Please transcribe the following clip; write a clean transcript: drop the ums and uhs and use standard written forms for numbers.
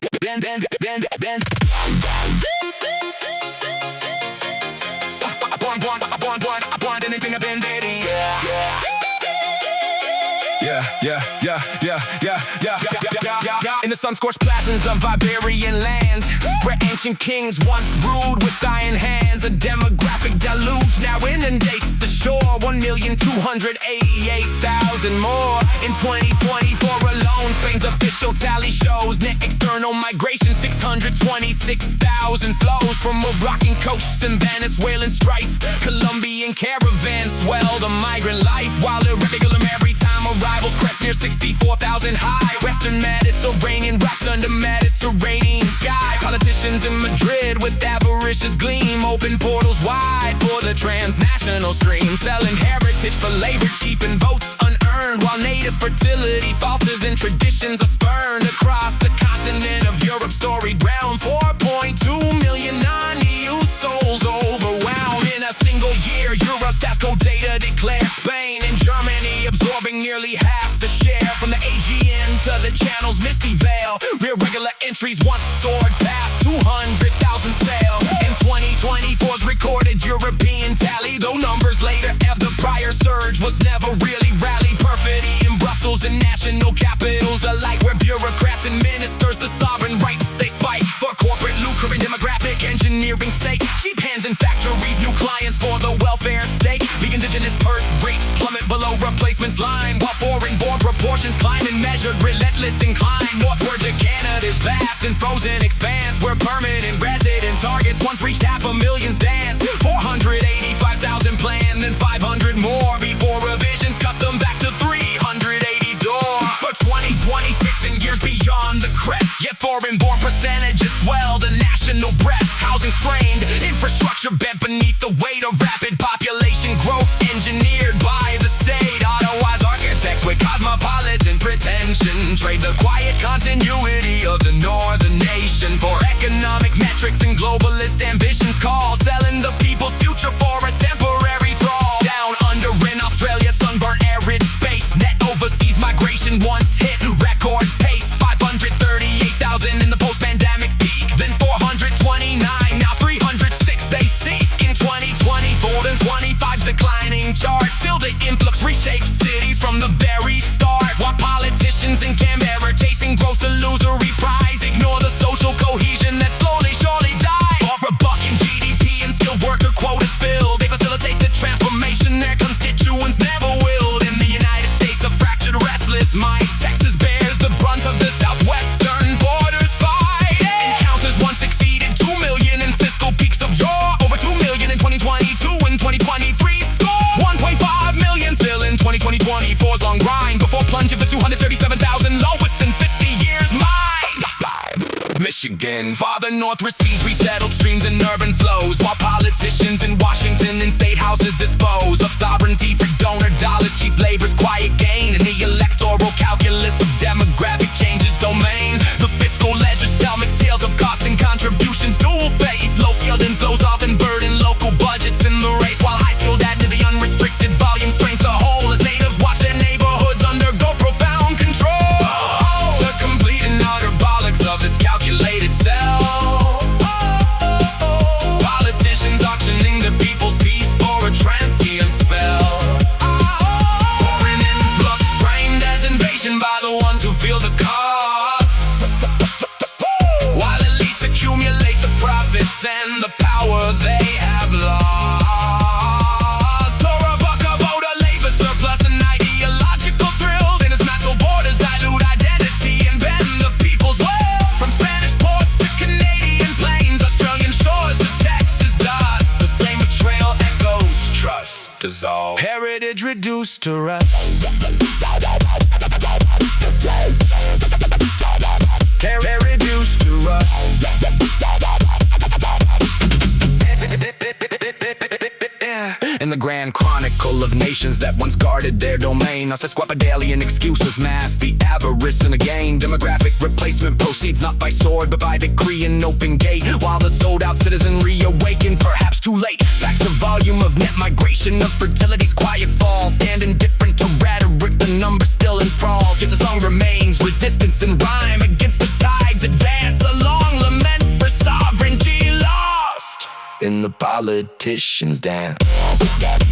Bend. I want anything I've been ready. In the sun-scorched plazas of Iberian lands, where ancient kings once ruled with iron hands, a demographic deluge now inundates the shore. 1,288,000 more in 2024 alone. Spain's official tally shows net external migration 626,000 flows from Moroccan coasts and Venezuelan strife. Colombian caravans swell the migrant life, while irregular maritime arrivals crest near 64,000 high. Western Mediterranean rocks under Mediterranean sky. Politicians in Madrid with avaricious gleam open portals wide for the transnational stream, selling heritage for labor, cheaping votes unearned, while native fertility falters and traditions are spurned. Across the continent of Europe, storied ground, 4.2 million non-EU souls overwhelmed. In a single year, Eurostat's cold data declares Spain and Germany absorbing nearly half the share. From the Aegean to the Channel's misty veil, irregular entries once soared past 200,000 sail. In 2024's recorded European tally, though numbers later ebb, the prior surge was never really rally. Perfidy in Brussels and national capitals alike, where bureaucrats and ministers the sovereign rights they spike for corporate lucre and demographic engineering's sake. Cheap hands in factories, new clients for the welfare state. The indigenous birth rates plummet below replacement's line, while foreign-born proportions climb in measured relentless incline. Northward to Canada's vast and frozen expanse, where permanent resident targets once reached 500,000 dance. 485,000 planned and 500 more before revisions cut them back to 380's door. For 2026 and years beyond the crest, yet foreign-born percentages swell the national breast. Housing strained, infrastructure bent beneath the weight of rapid population growth engineered by the state. Ottawa's architects with cosmopolitan pretension trade the quiet continuity of the northern nation for economic metrics and globalist ambitions. Call selling the people's future for a temporary thrall. Down under in Australia, sunburnt arid space, net overseas migration once hit record pace. 538,000 in the post-pandemic peak, then 429, now 306 they seek. In 2024 and 25's declining chart, still the influx reshaped cities from the very start, while politicians in Canberra chasing growth illusory prize ignore the social cohesion that slowly surely dies. For a buck in GDP and skilled worker quotas filled, they facilitate the transformation their constituents never willed. In the United States, a fractured restless mind, Texas bears the brunt of the southwestern borders fight. Encounters once exceeded 2 million in fiscal peaks of yore, over 2 million in 2022 and 2023 score 1.5 million still in 2024's long grind, before plunge of the 237,000 lowest in 50 years. Michigan, farther north receives resettled streams and urban flows, while politicians in Washington and state houses dispose of sovereignty for donor dollars. Cheap labor's quiet gain in the electoral calculus of demographic changes domain. The fiscal ledgers tell mixed tales of cost and contributions dual face. Low skilled inflows often burden local budgets in the race, while high skilled add to the unrestricted volume strains the whole as natives watch their neighborhoods undergo profound control. The complete and utter bollocks of this calculated cell. Politicians auctioning the people's peace for a transient spell. Foreign influx framed as invasion by the ones who feel the cost, while elites accumulate the profits and the power they have lost. For a buck a vote, a labor surplus, an ideological thrill, then dismantle borders, dilute identity, and bend the people's will. From Spanish ports to Canadian plains, Australian shores to Texas dots, the same betrayal echoes. Trust dissolved, heritage reduced to rust. Reduced to rust. In the grand chronicle of nations that once guarded their domain, sesquipedalian excuses mask the avarice and the gain. Demographic replacement proceeds not by sword but by decree and open gate, while the sold out citizenry awaken perhaps too late. Facts of volume of net migration, of fertility's quiet fall, stand indifferent to rhetoric, the number still enthralled. Yet the song remains resistance and rhyme against the tides advance. and the politicians dance.